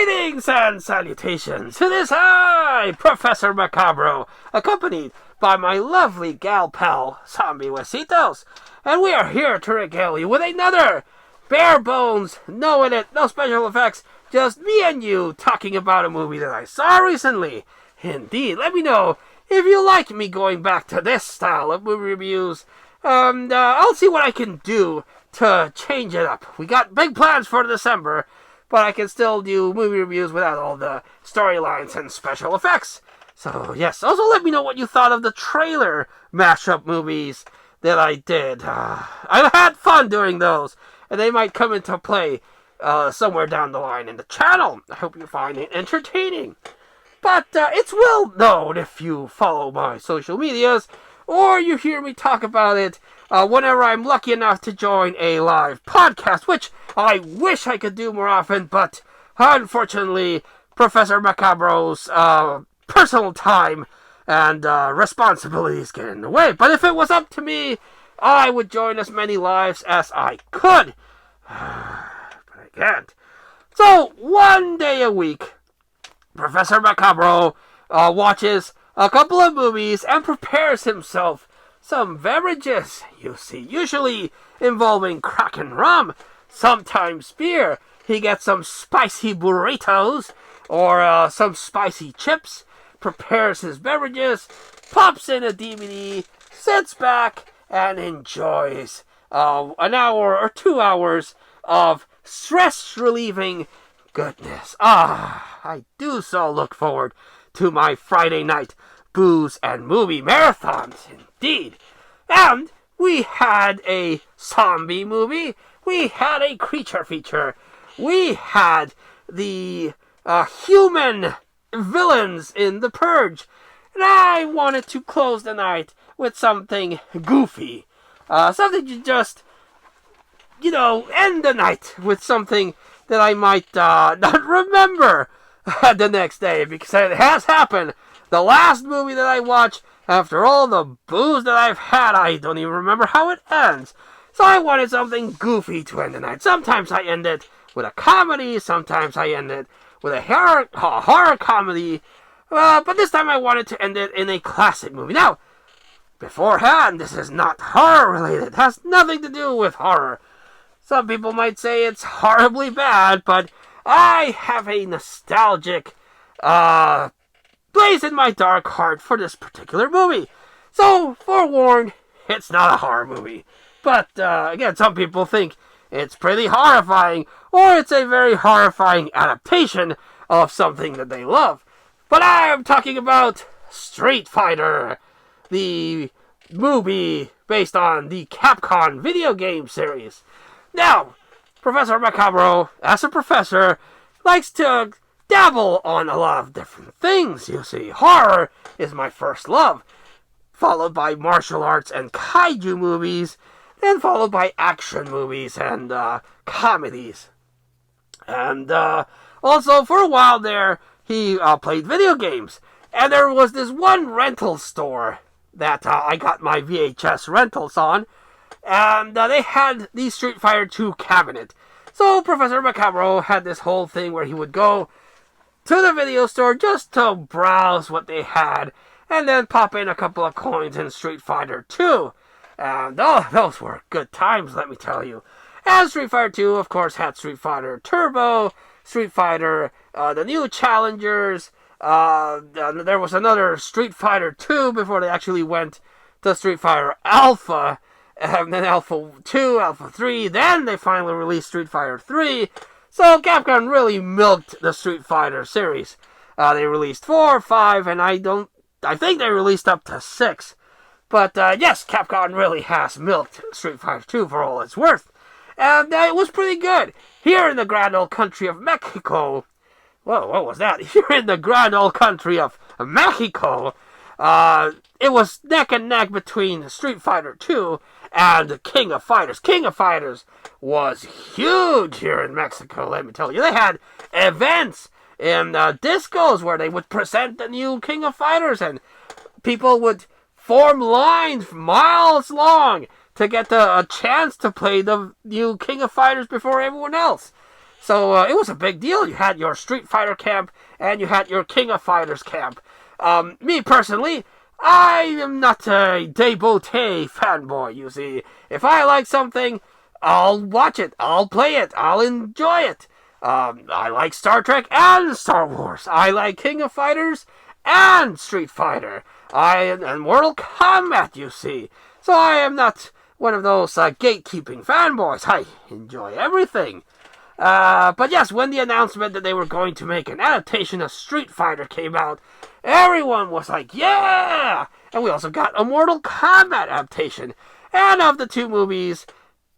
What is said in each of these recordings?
Greetings and salutations. It is I, Professor Macabro, accompanied by my lovely gal pal, Zombie Huesitos, and we are here to regale you with another bare bones, no edit, no special effects, just me and you talking about a movie that I saw recently. Indeed, let me know if you like me going back to this style of movie reviews. I'll see what I can do to change it up. We got big plans for December, but I can still do movie reviews without all the storylines and special effects. So, yes, also let me know what you thought of the trailer mashup movies that I did. I've had fun doing those, and they might come into play somewhere down the line in the channel. I hope you find it entertaining. But it's well known if you follow my social medias, or you hear me talk about it whenever I'm lucky enough to join a live podcast, which I wish I could do more often, but unfortunately, Professor Macabro's personal time and responsibilities get in the way. But if it was up to me, I would join as many lives as I could. But I can't. So, one day a week, Professor Macabro watches a couple of movies and prepares himself some beverages, you see, usually involving crack and rum, sometimes beer. He gets some spicy burritos or some spicy chips, prepares his beverages, pops in a DVD, sits back, and enjoys an hour or 2 hours of stress-relieving goodness. I do so look forward to my Friday night booze and movie marathons, indeed. And we had a zombie movie, we had a creature feature, we had the human villains in The Purge, and I wanted to close the night with something goofy, something to just, end the night with something that I might not remember the next day, because it has happened. The last movie that I watched, after all the booze that I've had, I don't even remember how it ends. So I wanted something goofy to end the night. Sometimes I end it with a comedy, sometimes I end it with a horror comedy, but this time I wanted to end it in a classic movie. Now, beforehand, this is not horror related. It has nothing to do with horror. Some people might say it's horribly bad, but I have a nostalgic place in my dark heart for this particular movie. So, forewarned, it's not a horror movie. But, again, some people think it's pretty horrifying, or it's a very horrifying adaptation of something that they love. But I am talking about Street Fighter, the movie based on the Capcom video game series. Now, Professor Macabro, as a professor, likes to dabble on a lot of different things, you see. Horror is my first love, followed by martial arts and kaiju movies, then followed by action movies and comedies. And also, for a while there, he played video games. And there was this one rental store that I got my VHS rentals on, and they had the Street Fighter 2 cabinet. So Professor Macabro had this whole thing where he would go to the video store just to browse what they had, and then pop in a couple of coins in Street Fighter 2. And those were good times, let me tell you. And Street Fighter 2, of course, had Street Fighter Turbo, Street Fighter, the new Challengers. There was another Street Fighter 2 before they actually went to Street Fighter Alpha, and then Alpha 2, Alpha 3, then they finally released Street Fighter 3. So Capcom really milked the Street Fighter series. They released 4, 5, and I think they released up to 6. But yes, Capcom really has milked Street Fighter 2 for all it's worth. And it was pretty good. Here in the grand old country of Mexico, whoa, what was that? Here in the grand old country of Mexico, it was neck and neck between Street Fighter 2 and King of Fighters. King of Fighters was huge here in Mexico, let me tell you. They had events in discos where they would present the new King of Fighters, and people would form lines miles long to get a chance to play the new King of Fighters before everyone else. So it was a big deal. You had your Street Fighter camp and you had your King of Fighters camp. Me personally, I am not a devotee fanboy, you see. If I like something, I'll watch it, I'll play it, I'll enjoy it. I like Star Trek and Star Wars. I like King of Fighters and Street Fighter. And Mortal Kombat, you see. So I am not one of those gatekeeping fanboys. I enjoy everything. But yes, when the announcement that they were going to make an adaptation of Street Fighter came out, everyone was like, yeah! And we also got a Mortal Kombat adaptation. And of the two movies,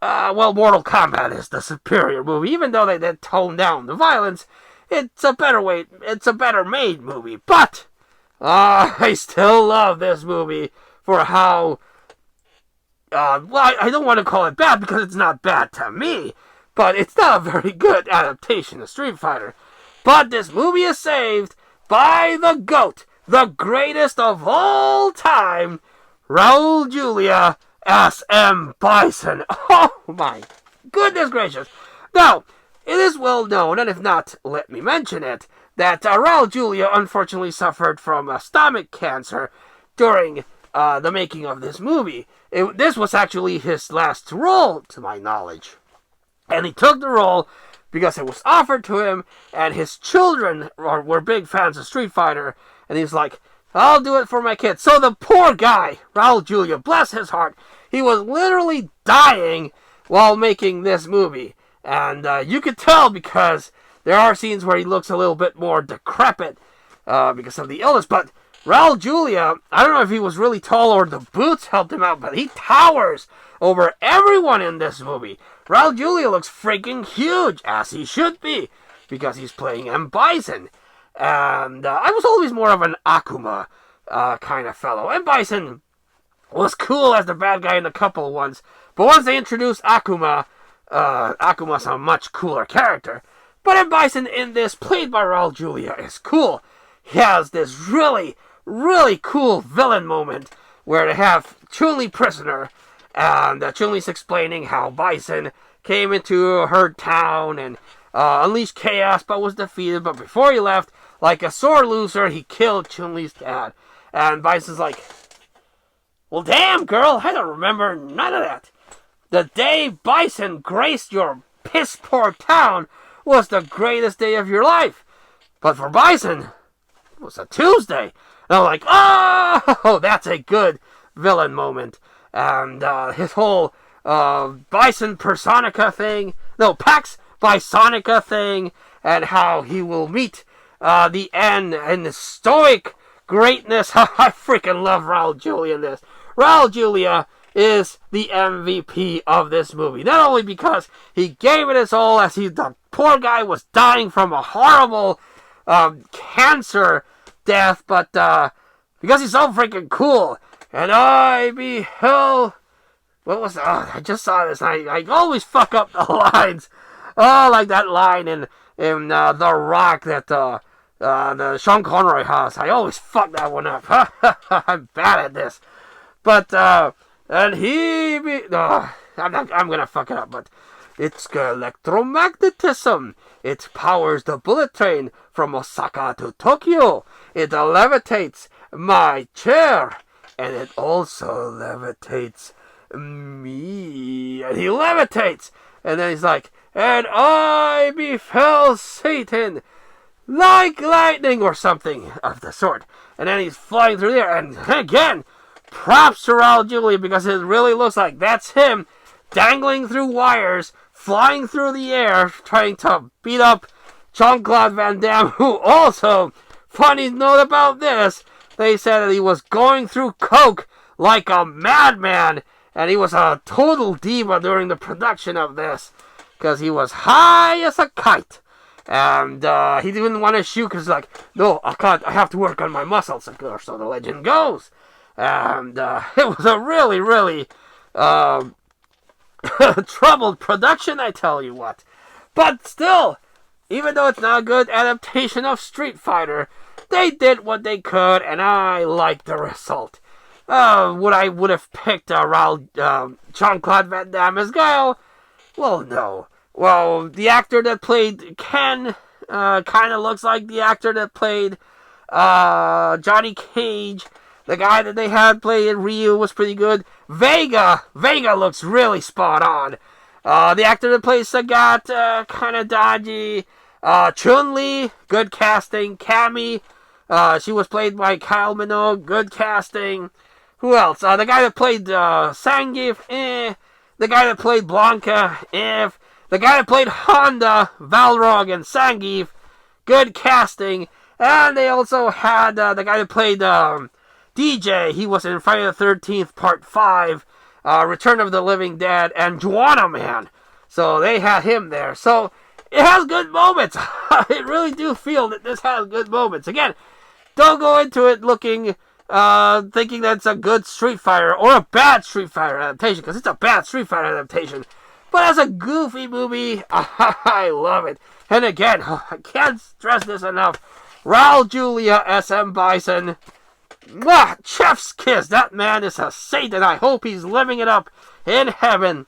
Mortal Kombat is the superior movie. Even though they did tone down the violence, it's a better made movie. But I still love this movie for how, I don't want to call it bad because it's not bad to me, but it's not a very good adaptation of Street Fighter. But this movie is saved by the GOAT, the greatest of all time, Raul Julia as M. Bison. Oh my goodness gracious. Now, it is well known, and if not, let me mention it, that Raul Julia unfortunately suffered from stomach cancer during the making of this movie. This was actually his last role, to my knowledge. And he took the role because it was offered to him, and his children were big fans of Street Fighter, and he's like, I'll do it for my kids. So the poor guy, Raul Julia, bless his heart, he was literally dying while making this movie. And you could tell because there are scenes where he looks a little bit more decrepit because of the illness. But Raul Julia, I don't know if he was really tall or the boots helped him out, but he towers over everyone in this movie. Raul Julia looks freaking huge, as he should be, because he's playing M. Bison. And I was always more of an Akuma kind of fellow. M. Bison was cool as the bad guy in a couple of ones, but once they introduced Akuma, Akuma's a much cooler character. But M. Bison in this, played by Raul Julia, is cool. He has this really, really cool villain moment where they have Chun-Li prisoner, and Chun-Li's explaining how Bison came into her town and unleashed chaos, but was defeated. But before he left, like a sore loser, he killed Chun-Li's dad. And Bison's like, well, damn, girl, I don't remember none of that. The day Bison graced your piss-poor town was the greatest day of your life. But for Bison, it was a Tuesday. And I'm like, oh, that's a good villain moment. And his whole Bison Personika thing, no, Pax Bisonica thing, and how he will meet the end and the stoic greatness. I freaking love Raul Julia in this. Raul Julia is the MVP of this movie. Not only because he gave it his all as the poor guy was dying from a horrible cancer death, but because he's so freaking cool. And I beheld... What was... I just saw this. I always fuck up the lines. Oh, like that line in The Rock that the Sean Connery has. I always fuck that one up. I'm bad at this. But, and he... I'm gonna fuck it up, but... It's electromagnetism. It powers the bullet train from Osaka to Tokyo. It levitates my chair. And it also levitates me. And he levitates. And then he's like, and I beheld Satan like lightning or something of the sort. And then he's flying through there. And again, props to Raul Julia because it really looks like that's him dangling through wires, flying through the air, trying to beat up Jean-Claude Van Damme, who also, funny note about this, they said that he was going through coke like a madman, and he was a total diva during the production of this, because he was high as a kite, and he didn't want to shoot, because he's like, no, I can't, I have to work on my muscles, or so the legend goes, and it was a really, really troubled production, I tell you what. But still, even though it's not a good adaptation of Street Fighter, they did what they could, and I liked the result. Would I have picked Jean-Claude Van Damme as Guile? Well, no. well, the actor that played Ken kind of looks like the actor that played Johnny Cage. The guy that they had playing Ryu was pretty good. Vega looks really spot on. The actor that plays Sagat, kind of dodgy. Chun-Li, good casting. Cammy, she was played by Kyle Minogue, good casting. Who else? The guy that played Zangief, The guy that played Blanca, The guy that played Honda, Balrog, and Zangief, good casting. And they also had the guy that played DJ. He was in Friday the 13th, Part 5, Return of the Living Dead, and Juana Man. So they had him there. So it has good moments. I really do feel that this has good moments. Again, don't go into it thinking that it's a good Street Fighter or a bad Street Fighter adaptation, because it's a bad Street Fighter adaptation. But as a goofy movie, I love it. And again, I can't stress this enough. Raul Julia as M. Bison. Mwah! Chef's kiss. That man is a saint, and I hope he's living it up in heaven.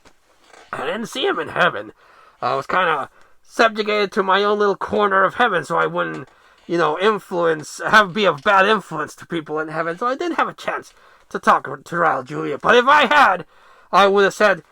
I didn't see him in heaven. I was kind of subjugated to my own little corner of heaven, so I wouldn't, be a bad influence to people in heaven. So I didn't have a chance to talk to Raul Julia. But if I had, I would have said,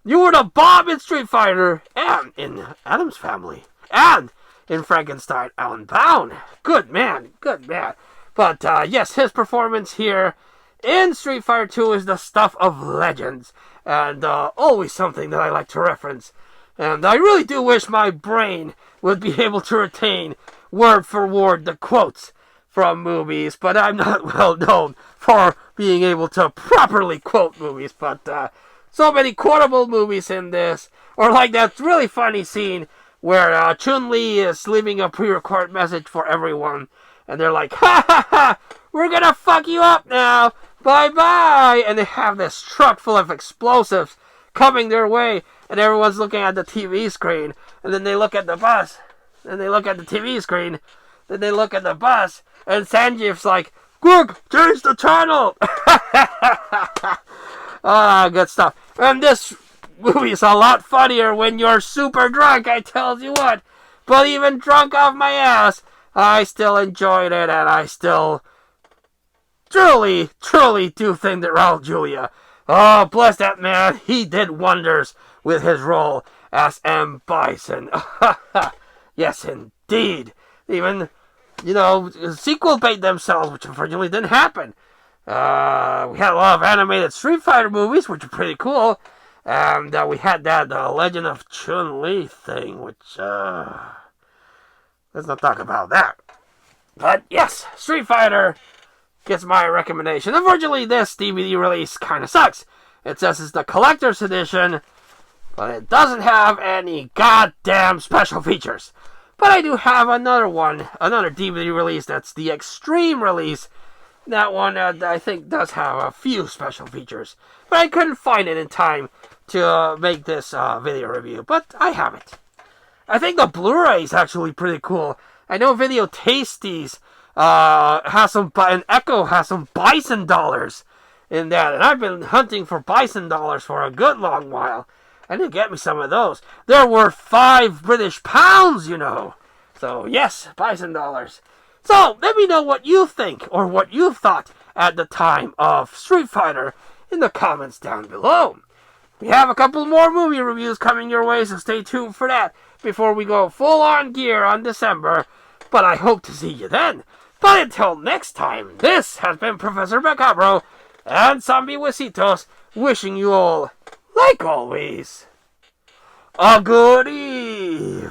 you were the bomb in Street Fighter, and in Addams Family, and in Frankenstein Unbound. Good man. But yes, his performance here in Street Fighter 2 is the stuff of legends, and always something that I like to reference. And I really do wish my brain would be able to retain word for word the quotes from movies, but I'm not well known for being able to properly quote movies. But so many quotable movies in this, or like that really funny scene where Chun-Li is leaving a pre-recorded message for everyone, and they're like, ha ha ha, we're gonna fuck you up now, bye bye, and they have this truck full of explosives coming their way, and everyone's looking at the TV screen, and then they look at the bus, and they look at the TV screen, then they look at the bus, and Zangief's like, quick, change the channel! Good stuff. And this movie is a lot funnier when you're super drunk, I tells you what. But even drunk off my ass, I still enjoyed it, and I still truly do think that Raul Julia, oh, bless that man, he did wonders with his role as M. Bison. Yes, indeed. Even, sequel bait themselves, which unfortunately didn't happen. We had a lot of animated Street Fighter movies, which are pretty cool. And we had that Legend of Chun-Li thing, which, let's not talk about that. But yes, Street Fighter gets my recommendation. Unfortunately, this DVD release kind of sucks. It says it's the collector's edition, but it doesn't have any goddamn special features. But I do have another DVD release that's the Extreme release. That one, I think, does have a few special features. But I couldn't find it in time to make this video review. But I have it. I think the Blu-ray is actually pretty cool. I know Video Tasties and Echo has some Bison dollars in that. And I've been hunting for Bison dollars for a good long while. I need to get me some of those. They're worth £5, So, yes, Bison dollars. So, let me know what you think, or what you thought at the time of Street Fighter in the comments down below. We have a couple more movie reviews coming your way, so stay tuned for that before we go full on gear on December. But I hope to see you then. But until next time, this has been Professor Macabro and Zombie Huesitos wishing you all, like always, a good evening.